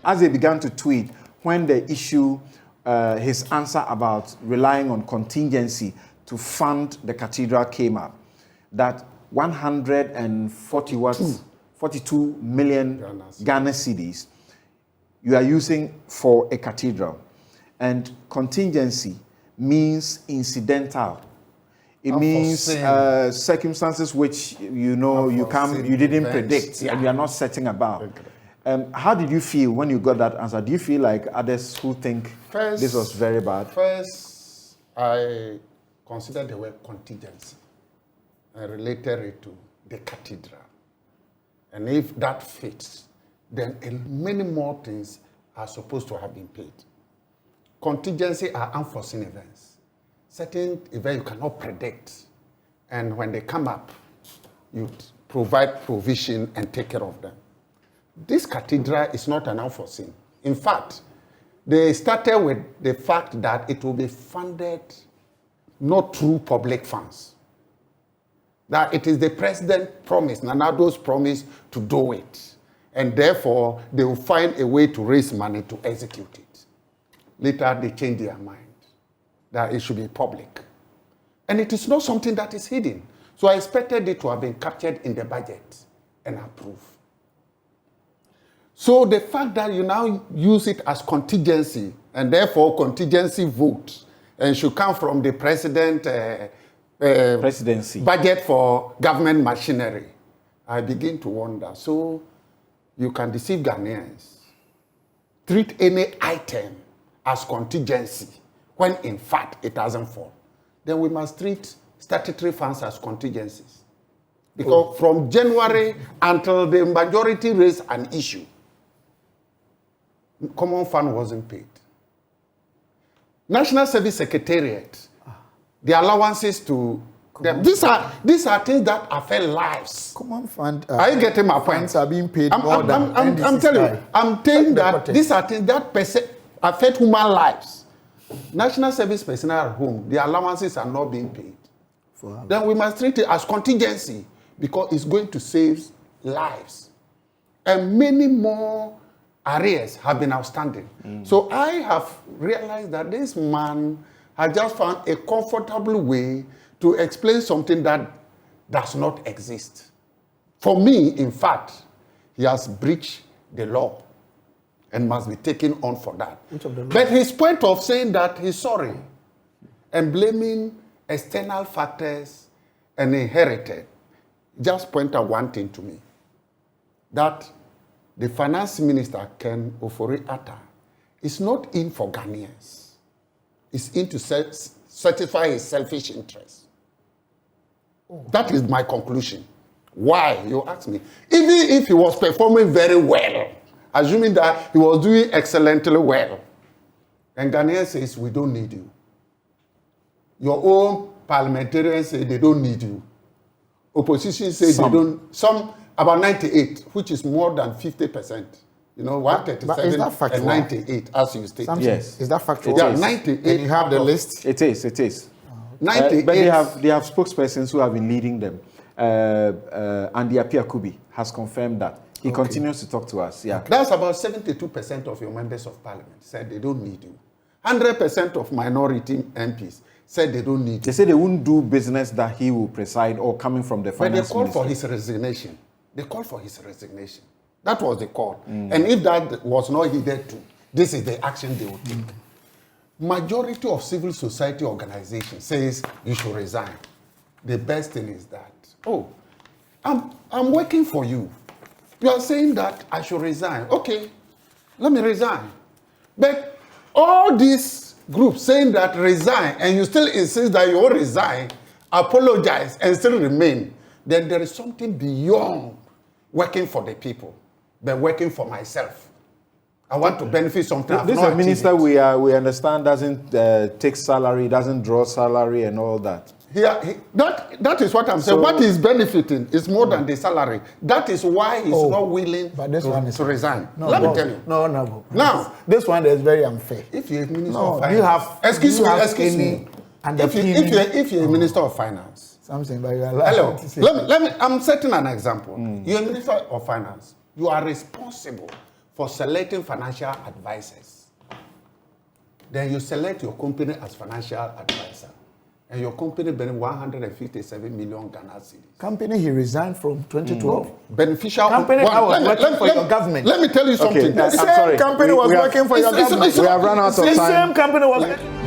as they began to tweet when the issue, his answer about relying on contingency to fund the cathedral came up, that 42 million Ghana cedis you are using for a cathedral, and contingency means incidental. It means circumstances which you didn't predict, and you are not setting about. Okay. How did you feel when you got that answer? Do you feel like others who think this was very bad? First, I considered the word contingency and related it to the cathedral. And if that fits, then many more things are supposed to have been paid. Contingency are unforeseen events. Certain events you cannot predict. And when they come up, you provide provision and take care of them. This cathedral is not an unforeseen. In fact, they started with the fact that it will be funded not through public funds. That it is the president promised, Nanado's promise to do it. And therefore, they will find a way to raise money to execute it. Later, they change their mind that it should be public. And it is not something that is hidden. So I expected it to have been captured in the budget and approved. So the fact that you now use it as contingency, and therefore contingency vote, and should come from the presidency budget for government machinery, I begin to wonder. So you can deceive Ghanaians, treat any item as contingency when in fact it doesn't fall. Then we must treat statutory funds as contingencies. Because from January until the majority raised an issue, common fund wasn't paid. National Service Secretariat, the allowances to them. These are things that affect lives. Common fund. Are you getting my point? Funds are being paid I'm telling you. I'm saying that these are things that affect human lives. National service personnel at home, the allowances are not being paid. Then we must treat it as contingency because it's going to save lives. And many more arrears have been outstanding. So I have realized that this man has just found a comfortable way to explain something that does not exist. For me, in fact, he has breached the law and must be taken on for that. But his point of saying that he's sorry and blaming external factors and inherited, just point out one thing to me, that the finance minister, Ofori Atta, is not in for Ghanaians. He's in to satisfy his selfish interests. That is my conclusion. Why? You ask me. Even if he was performing very well, assuming that he was doing excellently well, and Ghanaians says, we don't need you. Your own parliamentarians say they don't need you. Opposition says they don't. Some, about 98, which is more than 50%. You know, 137 and 98, as you stated. Something. Yes. Is that factual? Yeah, 98. And you have the list? It is. 98. But they have spokespersons who have been leading them. Andy Apiakubi has confirmed that. He continues to talk to us. Yeah. That's about 72% of your members of parliament said they don't need you. 100% of minority MPs said they don't need you. They say they wouldn't do business that he will preside or coming from the finance But they called ministry. for his resignation. They called for his resignation. That was the call. And if that was not heeded to, this is the action they would take. Majority of civil society organizations says you should resign. The best thing is that, I'm working for you. You are saying that I should resign. Okay, let me resign. But all these groups saying that resign, and you still insist that you will resign, apologize, and still remain, then there is something beyond working for the people, but working for myself. I want to benefit something. This is a minister we understand doesn't take salary, doesn't draw salary and all that. That is what I'm saying. What he's benefiting is more than the salary. That is why he's not willing to resign. Let me tell you. No. Now, this one is very unfair. If you're a minister of finance, excuse me. If you're a minister of finance, something like that. Hello. I'm setting an example. You're a minister of finance. You are responsible for selecting financial advisors. Then you select your company as financial advisor. And your company benefited 157 million Ghana cedis. Company he resigned from 2012. Beneficial company that was working for your government. Let me tell you something. The same company was working for your government. We have run out of time. The same company was.